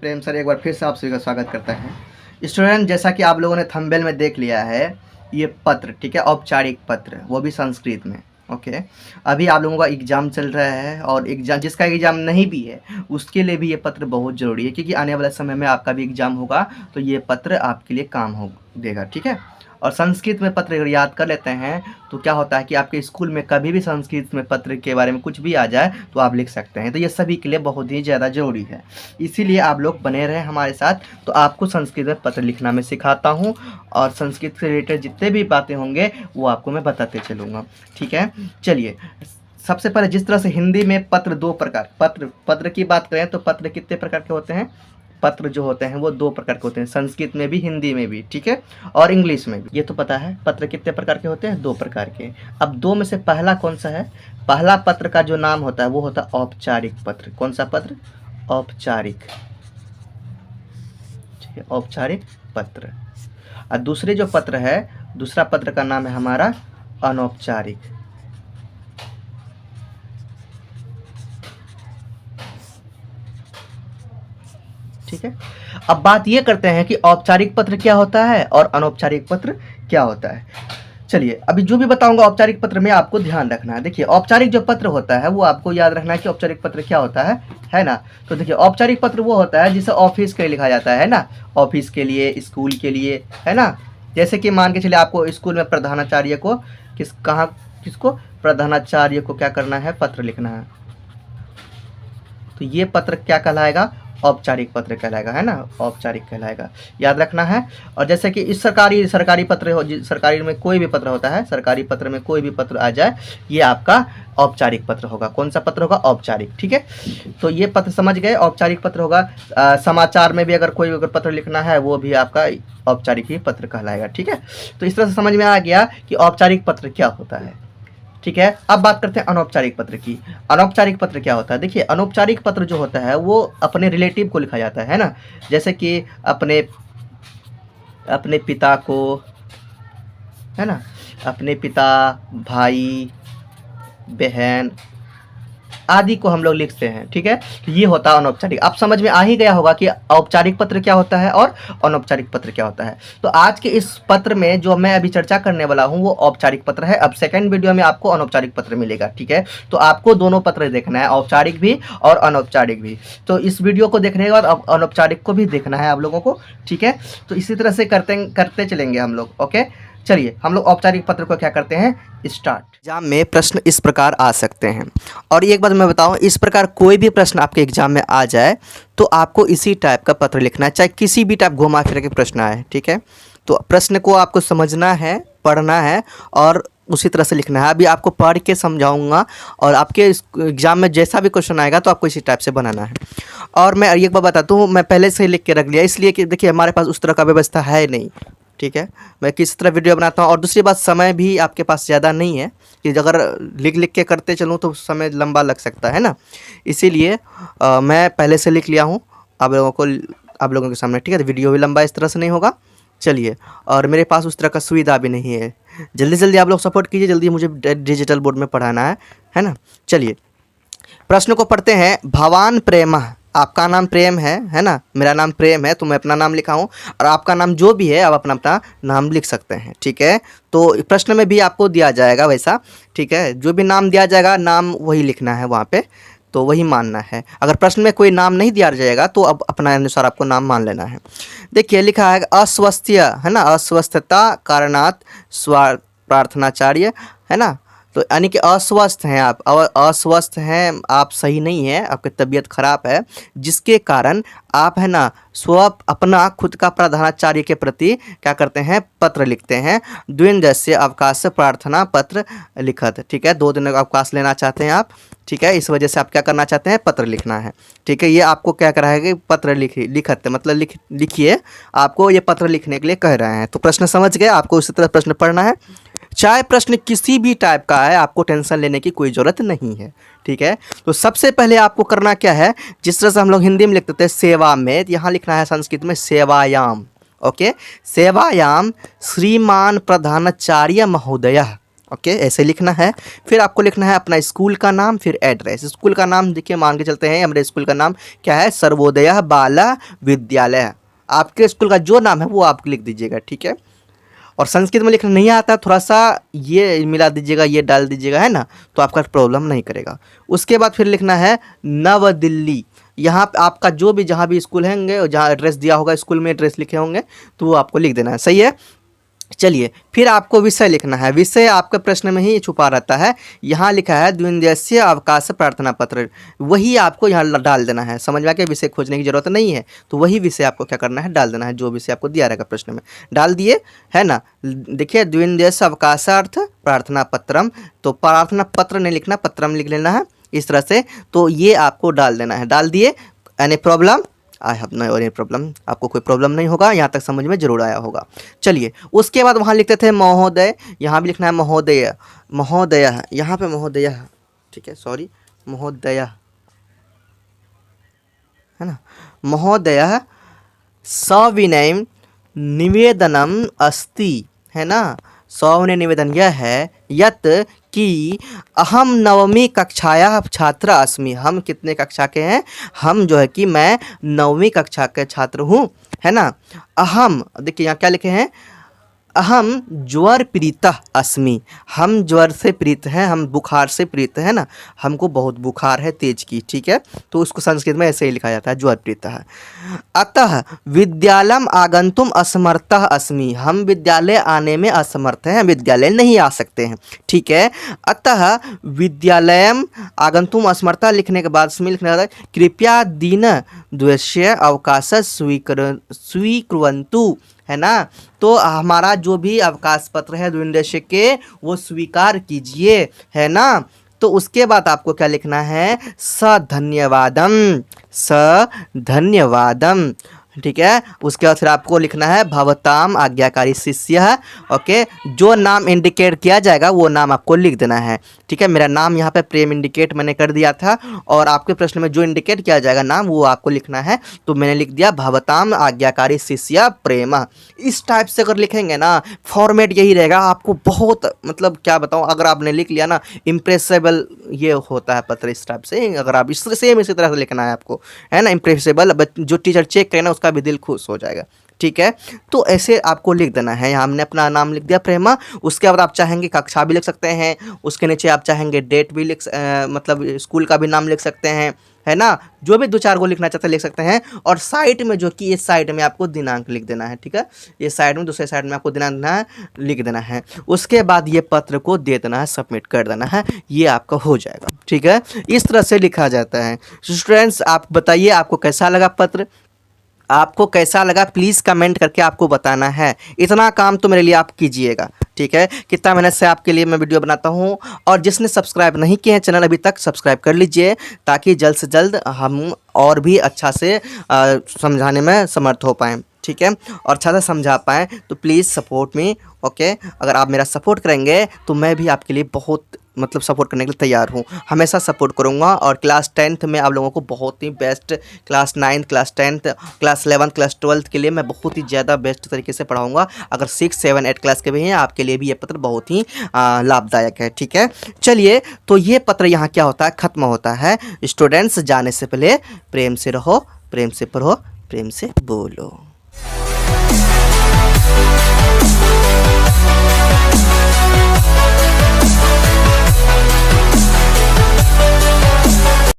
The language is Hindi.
प्रेम सर एक बार फिर से आप सभी का स्वागत करता है। स्टूडेंट, जैसा कि आप लोगों ने थंबनेल में देख लिया है, ये पत्र, ठीक है, औपचारिक पत्र, वो भी संस्कृत में। ओके, अभी आप लोगों का एग्ज़ाम चल रहा है और एग्ज़ाम जिसका एग्ज़ाम नहीं भी है उसके लिए भी ये पत्र बहुत ज़रूरी है, क्योंकि आने वाले समय में आपका भी एग्ज़ाम होगा तो ये पत्र आपके लिए काम हो देगा। ठीक है, और संस्कृत में पत्र अगर याद कर लेते हैं तो क्या होता है कि आपके स्कूल में कभी भी संस्कृत में पत्र के बारे में कुछ भी आ जाए तो आप लिख सकते हैं। तो ये सभी के लिए बहुत ही ज़्यादा ज़रूरी है, इसीलिए आप लोग बने रहें हमारे साथ। तो आपको संस्कृत में पत्र लिखना मैं सिखाता हूँ और संस्कृत से रिलेटेड जितने भी बातें होंगे वो आपको मैं बताते चलूँगा। ठीक है, चलिए सबसे पहले जिस तरह से हिंदी में पत्र दो प्रकार, पत्र की बात करें तो पत्र कितने प्रकार के होते हैं? पत्र जो होते हैं वो दो प्रकार के होते हैं, संस्कृत में भी, हिंदी में भी, ठीक है, और इंग्लिश में भी। ये तो पता है पत्र कितने प्रकार के होते हैं? दो प्रकार के। अब दो में से पहला कौन सा है? पहला पत्र का जो नाम होता है वो होता है औपचारिक पत्र। कौन सा पत्र? औपचारिक, ठीक है, औपचारिक पत्र। और दूसरे जो पत्र है, दूसरा पत्र का नाम है हमारा अनौपचारिक। ठीक है, अब बात ये करते हैं कि औपचारिक पत्र क्या होता है और अनौपचारिक पत्र क्या होता है। चलिए अभी जो भी बताऊंगा औपचारिक पत्र में आपको ध्यान रखना है। देखिए औपचारिक जो पत्र होता है वो आपको याद रखना है कि औपचारिक पत्र क्या होता है ना। तो देखिए औपचारिक पत्र वो होता है जिसे ऑफिस के लिए लिखा जाता है ना, ऑफिस के लिए, स्कूल के लिए, है ना। जैसे कि मान के चलिए आपको स्कूल में प्रधानाचार्य को किसको प्रधानाचार्य को क्या करना है? पत्र लिखना है, तो ये पत्र क्या कहलाएगा? औपचारिक पत्र कहलाएगा, है ना, औपचारिक कहलाएगा, याद रखना है। और जैसे कि इस सरकारी पत्र हो, सरकारी में कोई भी पत्र होता है, सरकारी पत्र में कोई भी पत्र आ जाए ये आपका औपचारिक पत्र होगा। कौन सा पत्र होगा? औपचारिक। ठीक है, तो ये पत्र समझ गए, औपचारिक पत्र होगा। समाचार में भी अगर कोई अगर पत्र लिखना है वो भी आपका औपचारिक ही पत्र कहलाएगा। ठीक है, तो इस तरह से समझ में आ गया कि औपचारिक पत्र क्या होता है। ठीक है, अब बात करते हैं अनौपचारिक पत्र की। अनौपचारिक पत्र क्या होता है? देखिए अनौपचारिक पत्र जो होता है वो अपने रिलेटिव को लिखा जाता है ना, जैसे कि अपने पिता को, है ना, अपने पिता, भाई, बहन आदि को हम लोग लिखते हैं। ठीक है, तो ये होता है अनौपचारिक। अब समझ में आ ही गया होगा कि औपचारिक पत्र क्या होता है और अनौपचारिक पत्र क्या होता है। तो आज के इस पत्र में जो मैं अभी चर्चा करने वाला हूँ वो औपचारिक पत्र है। अब सेकंड वीडियो में आपको अनौपचारिक पत्र मिलेगा। ठीक है, तो आपको दोनों पत्र देखना है, औपचारिक भी और अनौपचारिक भी। तो इस वीडियो को देखने के बाद अब अनौपचारिक को भी देखना है आप लोगों को। ठीक है, तो इसी तरह से करते चलेंगे हम लोग। ओके, चलिए हम लोग औपचारिक पत्र को क्या करते हैं? स्टार्ट। एग्जाम में प्रश्न इस प्रकार आ सकते हैं, और एक बात मैं बताऊं, इस प्रकार कोई भी प्रश्न आपके एग्जाम में आ जाए तो आपको इसी टाइप का पत्र लिखना है, चाहे किसी भी टाइप घुमा फिर के प्रश्न आए। ठीक है, तो प्रश्न को आपको समझना है, पढ़ना है और उसी तरह से लिखना है। अभी आपको पढ़ के समझाऊंगा और आपके एग्जाम में जैसा भी क्वेश्चन आएगा तो आपको इसी टाइप से बनाना है। और मैं एक बार बताता हूँ, मैं पहले से ही लिख के रख लिया, इसलिए कि देखिए हमारे पास उस तरह का व्यवस्था है नहीं। ठीक है, मैं किस तरह वीडियो बनाता हूँ, और दूसरी बात समय भी आपके पास ज़्यादा नहीं है कि अगर लिख के करते चलूँ तो समय लंबा लग सकता है ना, इसीलिए मैं पहले से लिख लिया हूँ आप लोगों के सामने। ठीक है, तो वीडियो भी लंबा इस तरह से नहीं होगा। चलिए, और मेरे पास उस तरह का सुविधा भी नहीं है। जल्दी जल्दी आप लोग सपोर्ट कीजिए, जल्दी मुझे डिजिटल बोर्ड में पढ़ाना है ना। चलिए प्रश्न को पढ़ते हैं। भवान प्रेमः, आपका नाम प्रेम है ना, मेरा नाम प्रेम है तो मैं अपना नाम लिखा हूँ, और आपका नाम जो भी है आप अपना अपना नाम लिख सकते हैं। ठीक है, तो प्रश्न में भी आपको दिया जाएगा वैसा। ठीक है, जो भी नाम दिया जाएगा नाम वही लिखना है वहाँ पे, तो वही मानना है। अगर प्रश्न में कोई नाम नहीं दिया जाएगा तो अब अपना अनुसार आपको नाम मान लेना है। देखिए लिखा है अस्वस्थ्य, है ना, अस्वस्थता कारणात् प्रार्थनाचार्य, है ना, तो यानी कि अस्वस्थ हैं आप, अस्वस्थ हैं आप, सही नहीं है, आपकी तबीयत खराब है, जिसके कारण आप, है ना, अपना खुद का प्रधानाचार्य के प्रति क्या करते हैं? पत्र लिखते हैं। द्विनदस्य अवकाश प्रार्थना पत्र लिखत। ठीक है, 2 दिन का अवकाश लेना चाहते हैं आप। ठीक है, इस वजह से आप क्या करना चाहते हैं? पत्र लिखना है। ठीक है, ये आपको क्या करा है कि पत्र लिखत मतलब लिखिए, आपको ये पत्र लिखने के लिए कह रहे हैं। तो प्रश्न समझ गए, आपको उसी तरह प्रश्न पढ़ना है, चाहे प्रश्न किसी भी टाइप का है, आपको टेंशन लेने की कोई ज़रूरत नहीं है। ठीक है, तो सबसे पहले आपको करना क्या है, जिस तरह से हम लोग हिंदी में लिखते थे सेवा में, यहाँ लिखना है संस्कृत में सेवायाम। ओके, सेवायाम श्रीमान प्रधानाचार्य महोदय, ओके, ऐसे लिखना है। फिर आपको लिखना है अपना स्कूल का नाम, फिर एड्रेस। स्कूल का नाम देखिए, मान के चलते हैं हमारे स्कूल का नाम क्या है, सर्वोदय बाला विद्यालय। आपके स्कूल का जो नाम है वो आप लिख दीजिएगा, ठीक है। और संस्कृत में लिखना नहीं आता, थोड़ा सा ये मिला दीजिएगा, ये डाल दीजिएगा, है ना, तो आपका प्रॉब्लम नहीं करेगा। उसके बाद फिर लिखना है नव दिल्ली। यहाँ पे आपका जो भी जहाँ भी स्कूल होंगे, जहाँ एड्रेस दिया होगा स्कूल में एड्रेस लिखे होंगे, तो वो आपको लिख देना है, सही है। चलिए, फिर आपको विषय लिखना है। विषय आपके प्रश्न में ही छुपा रहता है। यहाँ लिखा है द्विदिवसीय अवकाश प्रार्थना पत्र, वही आपको यहाँ डाल देना है। समझ में आ गया, विषय खोजने की जरूरत नहीं है, तो वही विषय आपको क्या करना है, डाल देना है। जो विषय आपको दिया रहेगा प्रश्न में डाल दिए, है ना। देखिए, द्विदिवसीय अवकाशार्थ प्रार्थना पत्रम, तो प्रार्थना पत्र नहीं लिखना, पत्रम लिख लेना है इस तरह से। तो ये आपको डाल देना है, डाल दिए। Any problem? I have no any problem, आपको कोई प्रॉब्लम नहीं होगा, यहाँ तक समझ में जरूर आया होगा। चलिए, उसके बाद वहाँ लिखते थे महोदय, यहाँ भी लिखना है महोदय। महोदय, यहाँ पे महोदय, ठीक है, सॉरी, महोदय, है ना। महोदय सविनय निवेदनम अस्ति, है ना। सविनय निवेदन यह है यत कि अहम नवमी कक्षाया छात्र अस्मि। हम कितने कक्षा के हैं, हम जो है कि मैं 9वीं कक्षा के छात्र हूँ, है ना। अहम, देखिए यहाँ क्या लिखे हैं, अहम ज्वर पीड़िता अस्मि, हम ज्वर से पीड़ित हैं, हम बुखार से पीड़ित है ना, हमको बहुत बुखार है तेज की, ठीक है। तो उसको संस्कृत में ऐसे ही लिखा जाता है, ज्वर पीड़िता है। अतः विद्यालयम आगंतुम असमर्थः अस्मि, हम विद्यालय आने में असमर्थ हैं, विद्यालय नहीं आ सकते हैं, ठीक है। अतः विद्यालयम आगंतुम असमर्थः लिखने के बाद इसमें लिखना है कृपया दिन द्वितीय अवकाश स्वीकुर्वन्तु, है ना। तो हमारा जो भी अवकाश पत्र है द्विदिवसीय के, वो स्वीकार कीजिए, है ना। तो उसके बाद आपको क्या लिखना है, स धन्यवादम, स धन्यवादम, ठीक है। उसके बाद फिर आपको लिखना है भवताम आज्ञाकारी शिष्य, ओके। जो नाम इंडिकेट किया जाएगा वो नाम आपको लिख देना है, ठीक है। मेरा नाम यहाँ पे प्रेम इंडिकेट मैंने कर दिया था, और आपके प्रश्न में जो इंडिकेट किया जाएगा नाम वो आपको लिखना है, तो मैंने लिख दिया भवताम आज्ञाकारी शिष्य प्रेम। इस टाइप से अगर लिखेंगे ना, फॉर्मेट यही रहेगा, आपको बहुत मतलब क्या बताऊँ, अगर आपने लिख लिया ना, इम्प्रेसेबल ये होता है पत्र इस टाइप से। अगर आप इसी तरह से लिखना है आपको, है ना, इम्प्रेसेबल, जो टीचर चेक करे ना उसका भी दिल खुश हो जाएगा, ठीक है। तो ऐसे आपको लिख देना है। यहाँ हमने अपना नाम लिख दिया प्रेमा। उसके बाद आप चाहेंगे कक्षा भी लिख सकते हैं, उसके नीचे आप चाहेंगे डेट भी मतलब स्कूल का भी नाम लिख सकते हैं, है ना। जो भी 2-4 को लिखना चाहते हैं लिख सकते हैं। और साइड में जो कि इस साइड में आपको दिनांक लिख देना है, ठीक है। ये साइड में, दूसरे साइड में आपको दिनांक लिख देना है। उसके बाद ये पत्र को दे देना है, सबमिट कर देना है, ये आपका हो जाएगा, ठीक है। इस तरह से लिखा जाता है। स्टूडेंट्स, आप बताइए आपको कैसा लगा पत्र, आपको कैसा लगा, प्लीज़ कमेंट करके आपको बताना है। इतना काम तो मेरे लिए आप कीजिएगा, ठीक है। कितना मेहनत से आपके लिए मैं वीडियो बनाता हूँ। और जिसने सब्सक्राइब नहीं किए हैं चैनल अभी तक, सब्सक्राइब कर लीजिए, ताकि जल्द से जल्द हम और भी अच्छा से समझाने में समर्थ हो पाएँ, ठीक है, और अच्छा से समझा पाएँ। तो प्लीज़ सपोर्ट मी, ओके। अगर आप मेरा सपोर्ट करेंगे तो मैं भी आपके लिए बहुत मतलब सपोर्ट करने के लिए तैयार हूँ, हमेशा सपोर्ट करूँगा। और क्लास 10th में आप लोगों को बहुत ही best, class 9, class 10th, class 11, class 12 के लिए मैं बहुत ही ज़्यादा बेस्ट तरीके से पढ़ाऊँगा। अगर 6, 7, 8 क्लास के भी हैं, आपके लिए भी ये पत्र बहुत ही लाभदायक है, ठीक है। चलिए, तो ये पत्र यहाँ क्या होता है, ख़त्म होता है। स्टूडेंट्स, जाने से पहले प्रेम से रहो, प्रेम से पढ़ो, प्रेम से बोलो।